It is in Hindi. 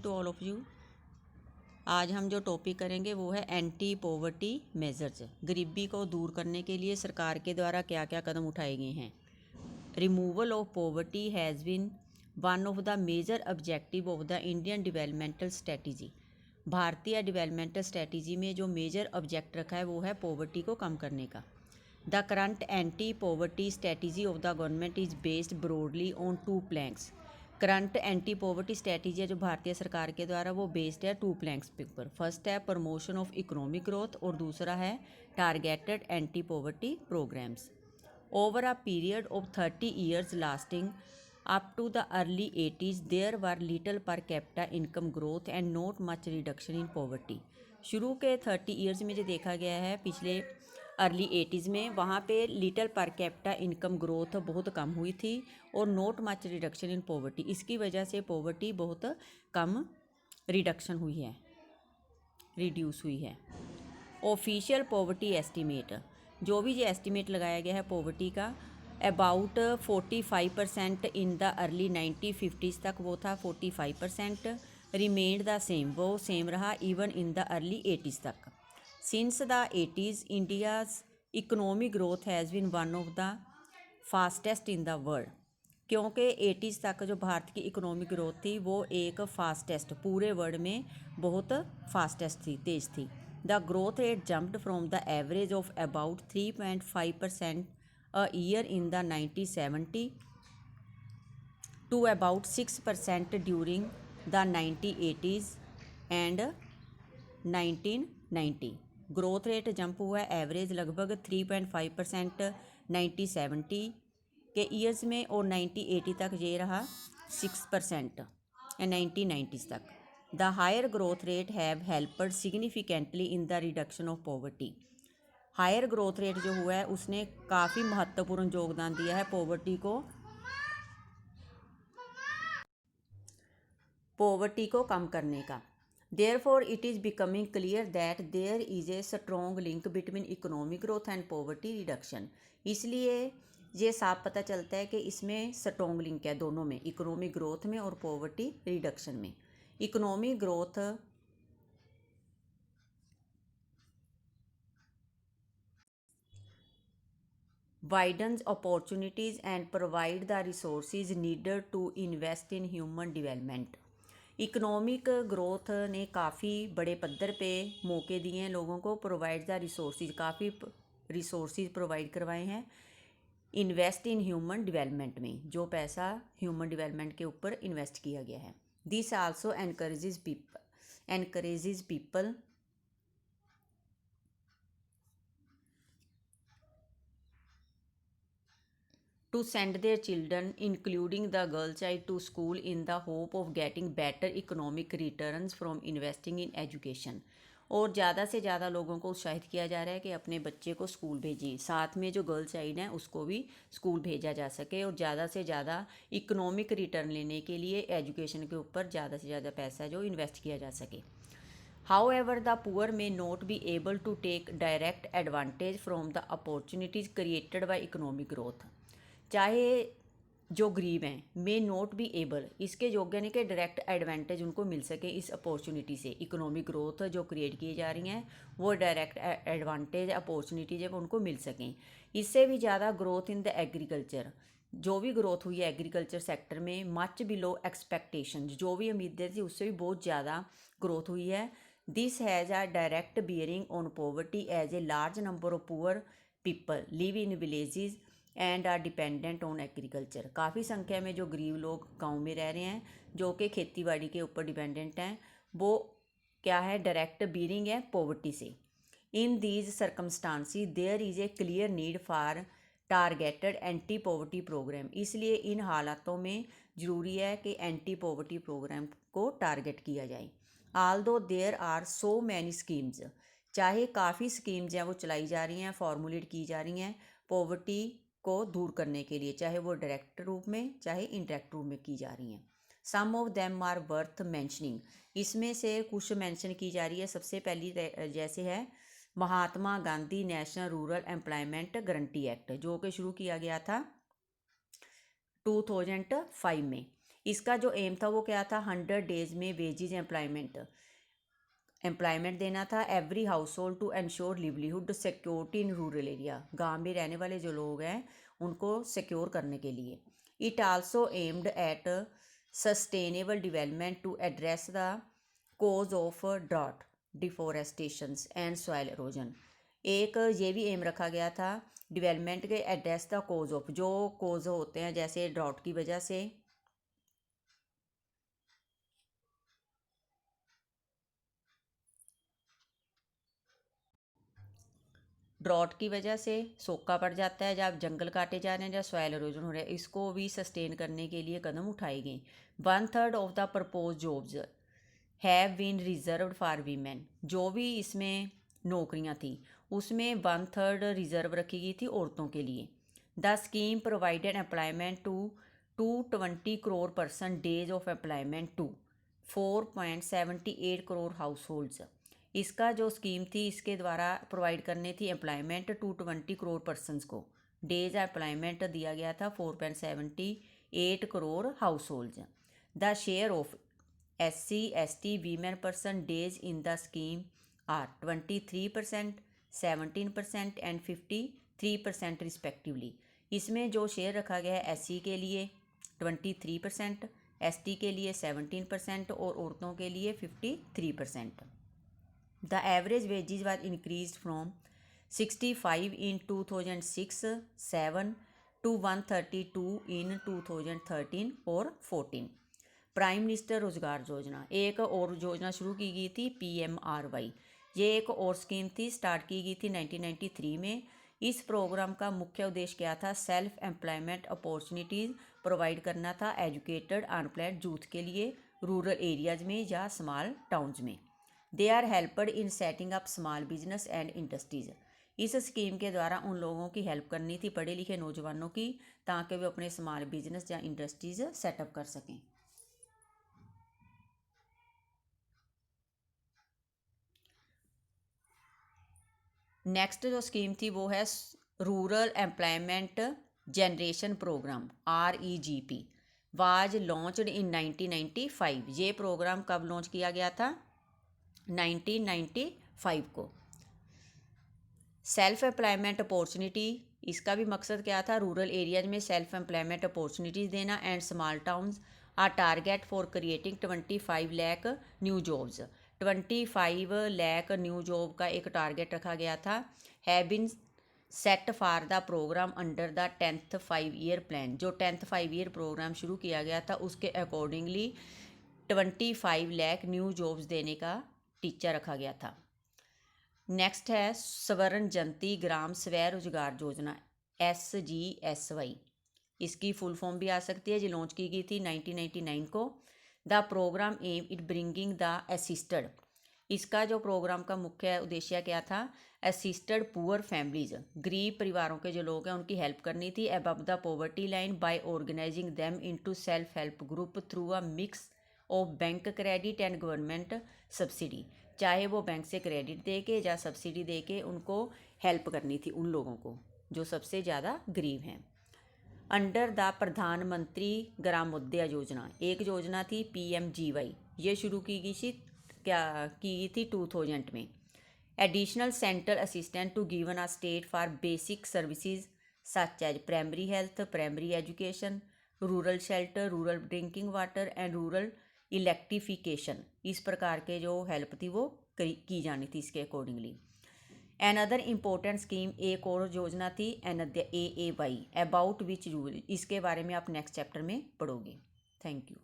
To all of you. आज हम जो टॉपिक करेंगे वो है एंटी पॉवर्टी मेजर्स। गरीबी को दूर करने के लिए सरकार के द्वारा क्या क्या कदम उठाए गए हैं। Removal of poverty has been one of the major objective of the Indian developmental strategy. भारतीय डेवलपमेंटल स्ट्रेटजी में जो मेजर ऑब्जेक्ट रखा है वो है पॉवर्टी को कम करने का। The current anti poverty strategy of the government is based broadly on two planks. Current anti poverty strategy है जो भारतीय सरकार के द्वारा वो बेस्ड है टू प्लैंक्स पे ऊपर। फर्स्ट है प्रमोशन ऑफ इकोनॉमिक ग्रोथ और दूसरा है targeted anti poverty programs. Over a period of 30 years lasting up to the early 80s there were little per capita income growth and not much reduction in poverty. शुरू के 30 ईयर्स में जो देखा गया है पिछले अर्ली 80s में, वहाँ पे little per capita income growth बहुत कम हुई थी और not much reduction in poverty. इसकी वजह से पॉवर्टी बहुत कम रिडक्शन हुई है, रिड्यूस हुई है। ऑफिशियल पॉवर्टी एस्टीमेट, जो भी ये एस्टीमेट लगाया गया है पॉवर्टी का, about 45% in the early 1950s तक वो था 45%, रिमेन्ड द सेम, वो सेम रहा even in the early 80s तक। Since the 80s India's economic growth has been one of the fastest in the world. क्योंकि 80s तक जो भारत की इकोनॉमिक ग्रोथ थी वो एक फास्टेस्ट, पूरे वर्ल्ड में बहुत फास्टेस्ट थी, तेज़ थी। The growth rate jumped from the average of about 3.5% a year in the 1970 to about 6% during the 1980s and 1990। Growth rate jump हुआ है, एवरेज लगभग 3.5% 1970 के ईयर्स में और 1980 तक ये रहा 6% या 1990s तक। The higher growth rate have helped significantly in the reduction of poverty. Higher growth rate जो हुआ है उसने काफ़ी महत्वपूर्ण योगदान दिया है पॉवर्टी को कम करने का। Therefore, it is becoming clear that there is a strong link between economic growth and poverty reduction। इसलिए ये साफ पता चलता है कि इसमें स्ट्रॉन्ग लिंक है दोनों में, इकोनॉमिक ग्रोथ में और पॉवर्टी रिडक्शन में। Economic growth widens opportunities and provide the resources needed to invest in human development। Economic growth ने काफ़ी बड़े पद्धर पे मौके दिए हैं लोगों को, प्रोवाइड द रिसोर्सेज, काफ़ी रिसोर्सेज प्रोवाइड करवाए हैं इन्वेस्ट इन ह्यूमन डेवलपमेंट में, जो पैसा ह्यूमन डेवलपमेंट के ऊपर इन्वेस्ट किया गया है। This also encourages people to send their children, including the girl child, to school in the hope of getting better economic returns from investing in education। और ज़्यादा से ज़्यादा लोगों को उत्साहित किया जा रहा है कि अपने बच्चे को स्कूल भेजिए, साथ में जो गर्ल चाइल्ड हैं उसको भी स्कूल भेजा जा सके और ज़्यादा से ज़्यादा इकोनॉमिक रिटर्न लेने के लिए एजुकेशन के ऊपर ज़्यादा से ज़्यादा पैसा जो इन्वेस्ट किया जा सके। However, the poor may not be able to take direct advantage from the opportunities created by economic growth। चाहे जो गरीब हैं मे नॉट बी एबल, इसके योग्य नहीं कि डायरेक्ट एडवांटेज उनको मिल सके इस अपॉर्चुनिटी से। इकोनॉमिक ग्रोथ जो क्रिएट की जा रही हैं वो डायरेक्ट एडवांटेज अपॉर्चुनिटीज वो उनको मिल सकें। इससे भी ज़्यादा ग्रोथ इन द एग्रीकल्चर, जो भी ग्रोथ हुई है एग्रीकल्चर सेक्टर में मच बिलो एक्सपेक्टेशन, जो भी उम्मीदें थी उससे भी बहुत ज़्यादा ग्रोथ हुई है। This has a direct bearing on poverty as a large number of poor people live in villages and are dependent on agriculture. काफ़ी संख्या में जो गरीब लोग गांव में रह रहे हैं जो कि खेती बाड़ी के ऊपर डिपेंडेंट हैं, वो क्या है, डायरेक्ट बीरिंग है पॉवर्टी से। In these circumstances there is a clear need for targeted anti poverty program. इसलिए इन हालातों में ज़रूरी है कि एंटी पॉवर्टी प्रोग्राम को टारगेट किया जाए। Although there are so many schemes, चाहे काफ़ी स्कीम्स हैं वो चलाई जा रही हैं, फॉर्मुलेट की जा रही हैं पॉवर्टी को दूर करने के लिए, चाहे वो डायरेक्ट रूप में चाहे इनडायरेक्ट रूप में की जा रही हैं। Some of them are worth mentioning, इसमें से कुछ मेंशन की जा रही है। सबसे पहली जैसे है Mahatma Gandhi national rural employment guarantee act, जो कि शुरू किया गया था 2005 में। इसका जो एम था वो क्या था, 100 डेज में वेजेज एम्प्लॉयमेंट देना था every household to ensure livelihood security in rural area. गांव में रहने वाले जो लोग हैं उनको सिक्योर करने के लिए। It also aimed at sustainable development to address the cause of drought deforestations and soil erosion. एक ये भी एम रखा गया था डेवलपमेंट के एड्रेस द कोज ऑफ, जो कोज होते हैं जैसे ड्रॉट की वजह से, ड्रॉट की वजह से सूखा पड़ जाता है, जब जंगल काटे जा रहे हैं, जब सॉइल एरोजन हो रहा है, इसको भी सस्टेन करने के लिए कदम उठाए गए। 1/3 of the propose jobs have been reserved for women. जो भी इसमें नौकरियां थी उसमें 1/3 रिजर्व रखी गई थी औरतों के लिए। The scheme provided employment to 220 crore person days of employment to 4.78 crore household. इसका जो स्कीम थी इसके द्वारा प्रोवाइड करनी थी एम्प्लॉयमेंट 220 करोड़ पर्सनस को, डेज एम्प्लॉयमेंट दिया गया था 4.78 crore household. The share of SC/ST women person days in the scheme are 23%, 17% and 53% respectively. इसमें जो शेयर रखा गया है SC के लिए 23%, ST के लिए 17% और औरतों के लिए 53%। The average wages was increased from 65 in 2006-7 to 132 in 2013 और 14। प्राइम मिनिस्टर रोजगार योजना, एक और योजना शुरू की गई थी PMRY। ये एक और स्कीम थी, स्टार्ट की गई थी 1993 में। इस प्रोग्राम का मुख्य उद्देश्य क्या था, सेल्फ एम्प्लॉयमेंट अपॉर्चुनिटीज़ प्रोवाइड करना था एजुकेटेड अनएम्प्लॉयड यूथ के लिए रूरल एरियाज में या स्मॉल टाउन्स में। They are helped in setting up small business and industries. इस स्कीम के द्वारा उन लोगों की हेल्प करनी थी, पढ़े लिखे नौजवानों की, ताकि वे अपने स्मॉल बिजनेस या इंडस्ट्रीज़ सेटअप कर सकें। नेक्स्ट जो स्कीम थी वो है rural employment generation program REGP, was launched in 1995। ये प्रोग्राम कब लॉन्च किया गया था, 1995 को। सेल्फ एम्प्लॉयमेंट अपॉर्चुनिटी, इसका भी मकसद क्या था, रूरल एरियाज में सेल्फ एम्प्लॉयमेंट अपॉर्चुनिटीज़ देना and small towns. Are target for creating 25 lakh new jobs. 25 lakh new job का एक टारगेट रखा गया था। Have been set for the program under the 10th 5-year plan. जो 10th 5-year प्रोग्राम शुरू किया गया था उसके अकॉर्डिंगली 25 लाख न्यू जॉब्स देने का टीचा रखा गया था। नेक्स्ट है स्वर्ण जयंती ग्राम स्वय रोजगार योजना SGSY। इसकी फुल फॉर्म भी आ सकती है, जो लॉन्च की गई थी 1999 को। The program aim at bringing the assisted. इसका जो प्रोग्राम का मुख्य उद्देश्य क्या था, असिस्टेड पुअर फैमिलीज, गरीब परिवारों के जो लोग हैं उनकी हेल्प करनी थी above the poverty line by organizing them into self help group through a mix of bank credit and government subsidy. चाहे वो बैंक से क्रेडिट दे के या सब्सिडी दे के उनको हेल्प करनी थी, उन लोगों को जो सबसे ज़्यादा गरीब हैं। अंडर द प्रधानमंत्री ग्रामोदय योजना, एक योजना थी PMGY। ये शुरू की गई थी, क्या की गई थी 2000 में। Additional central assistant to given a state for basic services such as primary health, primary education, rural shelter, rural drinking water and rural electrification. इस प्रकार के जो हेल्प थी वो की जानी थी इसके अकॉर्डिंगली। अनदर इम्पोर्टेंट स्कीम, एक और योजना थी AAY अबाउट विच यूज। इसके बारे में आप नेक्स्ट चैप्टर में पढ़ोगे। Thank you.